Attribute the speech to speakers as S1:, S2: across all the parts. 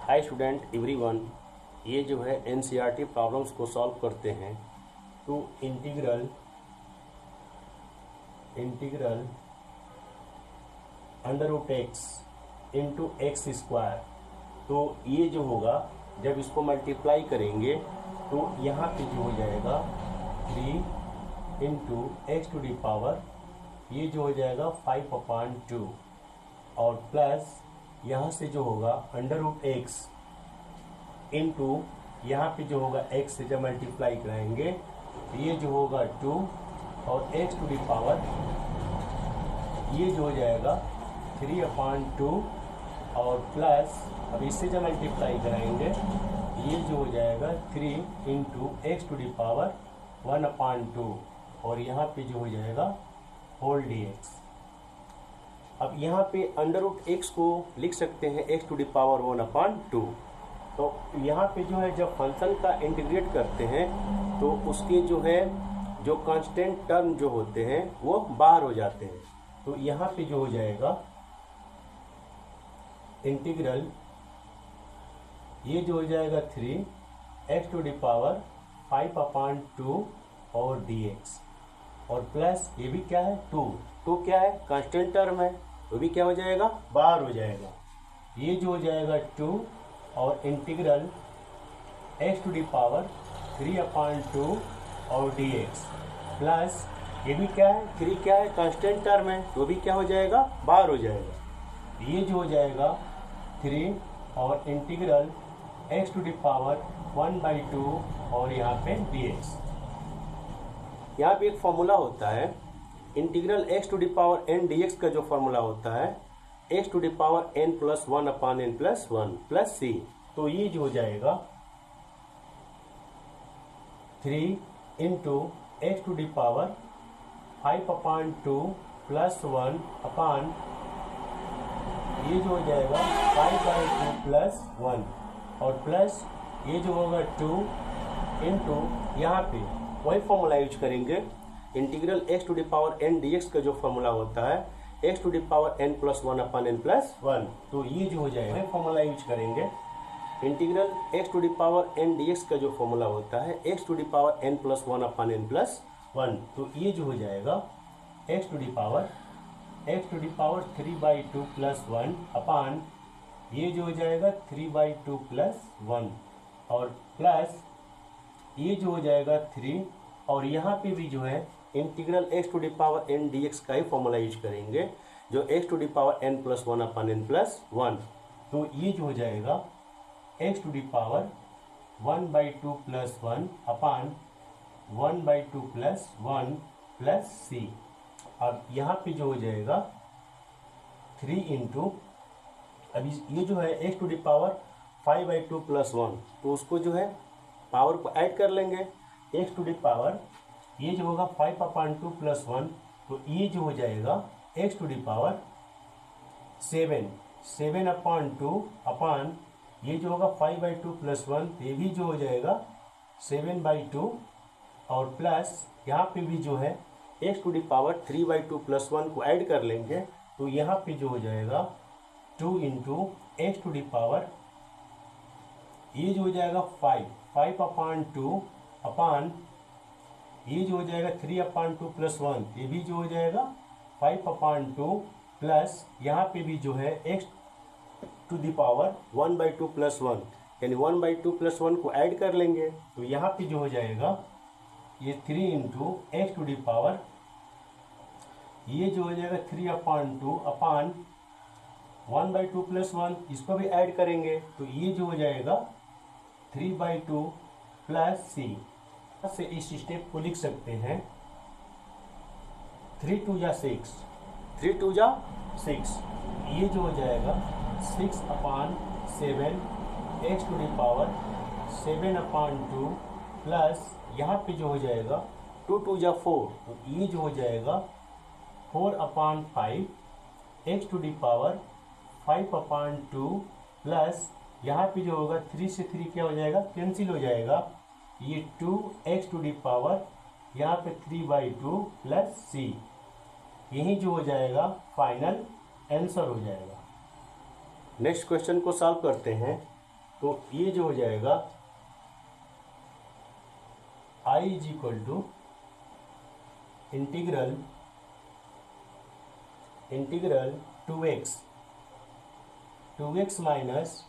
S1: Hi student everyone, ये जो है एनसीईआरटी प्रॉब्लम्स को सॉल्व करते हैं। तो integral under root x into x square. तो ये जो होगा जब इसको मल्टीप्लाई करेंगे तो यहाँ पे जो हो जाएगा 3 into x to the power, ये जो हो जाएगा 5/2 और प्लस यहाँ से जो होगा अंडर रूट एक्स इंटू यहाँ पे जो होगा x से जब मल्टीप्लाई कराएंगे तो ये जो होगा 2 और x टू दी पावर ये जो हो जाएगा 3/2 और प्लस अब इससे जब मल्टीप्लाई कराएंगे ये जो हो जाएगा 3 into x to the power 1/2 और यहाँ पे जो हो जाएगा होल dx। अब यहाँ पे अंडर रूट एक्स को लिख सकते हैं एक्स टू दी पावर 1/2। तो यहाँ पे जो है जब फंक्शन का इंटीग्रेट करते हैं तो उसके जो है जो कांस्टेंट टर्म जो होते हैं वो बाहर हो जाते हैं। तो यहाँ पे जो हो जाएगा इंटीग्रल ये जो हो जाएगा 3 x टू दी पावर 5/2 और dx और प्लस ये भी क्या है 2 क्या है कांस्टेंट टर्म है, वो भी क्या हो जाएगा बाहर हो जाएगा। ये जो हो जाएगा 2 और integral x to the power 3/2 और dx प्लस ये भी क्या है 3 क्या है कांस्टेंट टर्म है, वो भी क्या हो जाएगा बाहर हो जाएगा। ये जो हो जाएगा 3 और integral x to the power 1/2 और यहाँ पे dx। यहाँ पे एक फॉर्मूला होता है integral x to the power n dx का जो फॉर्मूला होता है x to the power n plus 1/n plus 1 plus c। तो ये जो हो जाएगा 3 into x to the power 5/2 plus 1 upon ये जो हो जाएगा 5/2 प्लस 1 और प्लस ये जो होगा 2 इंटू यहाँ पे वही फॉर्मूला यूज करेंगे integral x to the power n dx का जो फॉर्मूला होता है x to the power n plus 1/n plus 1। तो ये जो हो जाएगा फॉर्मूला यूज करेंगे integral x to the power n dx का जो फॉर्मूला होता है x to the power n plus 1/n plus 1। तो ये जो हो जाएगा x to the power 3/2 plus 1 upon ये जो हो जाएगा 3/2 प्लस 1 और प्लस ये जो हो जाएगा 3 और यहाँ पे भी जो है integral x to the power n dx का ही फॉर्मूला यूज करेंगे जो x to the power n plus 1/n plus 1। तो ये जो हो जाएगा x to the power 1/2 plus 1 upon 1/2 plus 1 plus c। अब यहाँ पे जो हो जाएगा 3 इंटू अब ये जो है x to the power 5/2 plus 1 तो उसको जो है पावर को ऐड कर लेंगे x टू दी पावर ये जो होगा 5/2 प्लस 1 तो ये जो हो जाएगा x टू दी पावर 7/2 अपान ये जो होगा 5/2 प्लस 1 ये भी जो हो जाएगा 7/2 और प्लस यहाँ पे भी जो है x to the power 3/2 plus 1 को ऐड कर लेंगे तो यहाँ पे जो हो जाएगा 2 into x to the power ये जो हो जाएगा 5/2 अपान ये जो हो जाएगा 3/2 प्लस 1 ये भी जो हो जाएगा 5/2 प्लस यहाँ पे भी जो है x to the power 1/2 plus 1 यानी 1/2 प्लस 1 को ऐड कर लेंगे तो यहाँ पे जो हो जाएगा ये 3 into x to the power ये जो हो जाएगा 3/2 अपान 1/2 प्लस 1 इसको भी ऐड करेंगे तो ये जो हो जाएगा 3/2 प्लस c। से इस स्टेप को लिख सकते हैं 3 2 जा 6 ये जो हो जाएगा 6/7 x to the power 7/2 plus यहाँ पे जो हो जाएगा 2 2 जा 4 तो ये जो हो जाएगा 4/5 x to the power 5/2 plus यहाँ पे जो होगा 3 से 3 क्या हो जाएगा कैंसिल हो जाएगा ये 2x टू दी पावर यहाँ पे 3/2 प्लस c। यही जो हो जाएगा फाइनल आंसर हो जाएगा। नेक्स्ट क्वेश्चन को सॉल्व करते हैं। तो ये जो हो जाएगा I is equal to integral 2x minus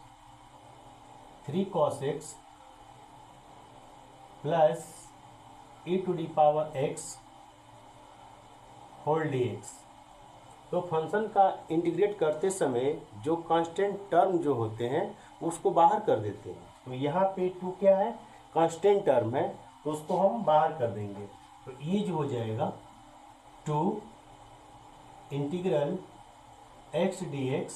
S1: 3 cos x plus e to the power x whole dx। तो फंक्शन का इंटीग्रेट करते समय जो कांस्टेंट टर्म जो होते हैं उसको बाहर कर देते हैं। तो यहाँ पे 2 क्या है, कांस्टेंट टर्म है, तो उसको हम बाहर कर देंगे। तो ये जो हो जाएगा 2 इंटीग्रल x dx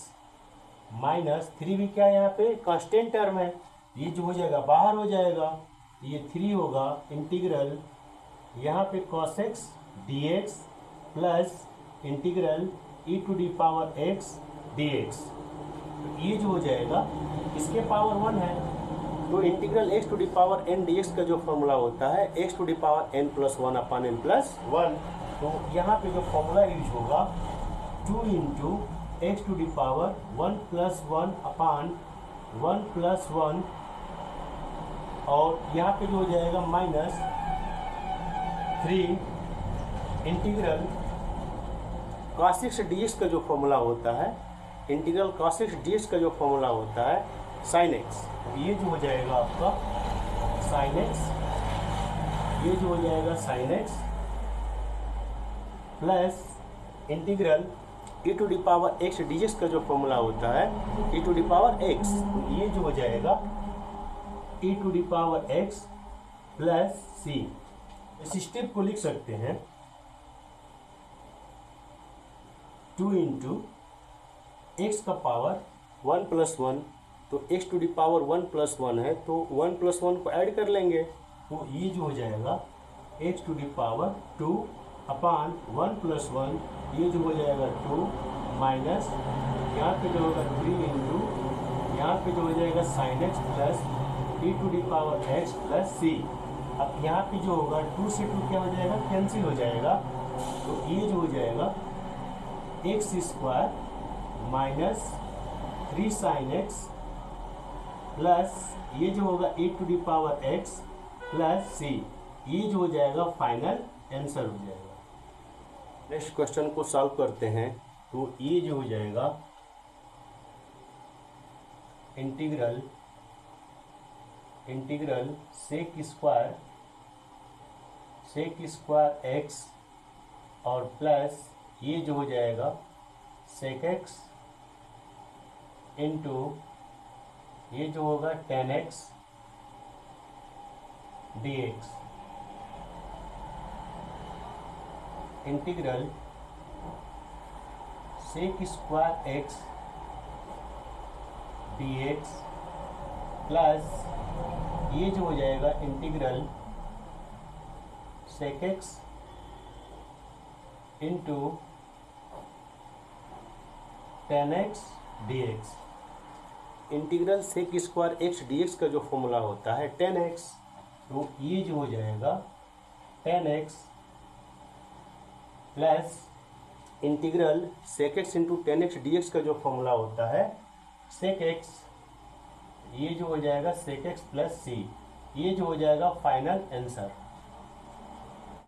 S1: माइनस 3 भी क्या है, यहाँ पे कांस्टेंट टर्म है, ये जो हो जाएगा बाहर हो जाएगा, ये 3 होगा इंटीग्रल यहाँ पे cos x dx plus integral e to the power x dx। तो ये जो हो जाएगा इसके पावर 1 है। तो integral x to the power n dx का जो फॉर्मूला होता है x to the power n plus 1 upon n plus 1। तो यहाँ पे जो फॉर्मूला यूज होगा 2 into x to the power 1 plus 1 upon 1 plus 1, और यहाँ पे जो हो जाएगा minus 3 integral cos x dx का जो फॉर्मूला होता है, इंटीग्रल cos x dx का जो फॉर्मूला होता है sin x। ये जो हो जाएगा आपका sin x, ये जो हो जाएगा sin x plus integral e to the power x dx का जो फॉर्मूला होता है e to the power x। ये जो हो जाएगा e to the power x plus c। इस स्टेप को लिख सकते हैं 2 इंटू एक्स का पावर 1 प्लस 1, तो x to the power 1 plus 1 है, तो 1 प्लस 1 को ऐड कर लेंगे। तो ये जो हो जाएगा x to the power 2 upon 1 plus 1, ये जो हो जाएगा 2 माइनस यहाँ पे जो होगा 3 इंटू यहाँ पे जो हो जाएगा sine x plus e to the power x plus c। अब यहाँ पे जो होगा 2 से 2 क्या हो जाएगा, कैंसिल हो जाएगा। तो ये जो हो जाएगा x square minus 3 sine x plus ये जो होगा e to the power x plus c। ये जो हो जाएगा फाइनल आंसर हो जाएगा। नेक्स्ट क्वेश्चन को सॉल्व करते हैं। तो ये जो हो जाएगा इंटीग्रल सेक स्क्वायर x और प्लस ये जो हो जाएगा सेक x इंटू ये जो होगा tan x dx। Integral sec square x dx plus ये जो हो जाएगा integral sec x into tan x dx। Integral sec square x dx का जो फॉर्मूला होता है tan x, तो ये जो हो जाएगा tan x plus integral sec x into tan x dx का जो फॉर्मूला होता है सेक x, ये जो हो जाएगा सेक x प्लस c। ये जो हो जाएगा फाइनल आंसर।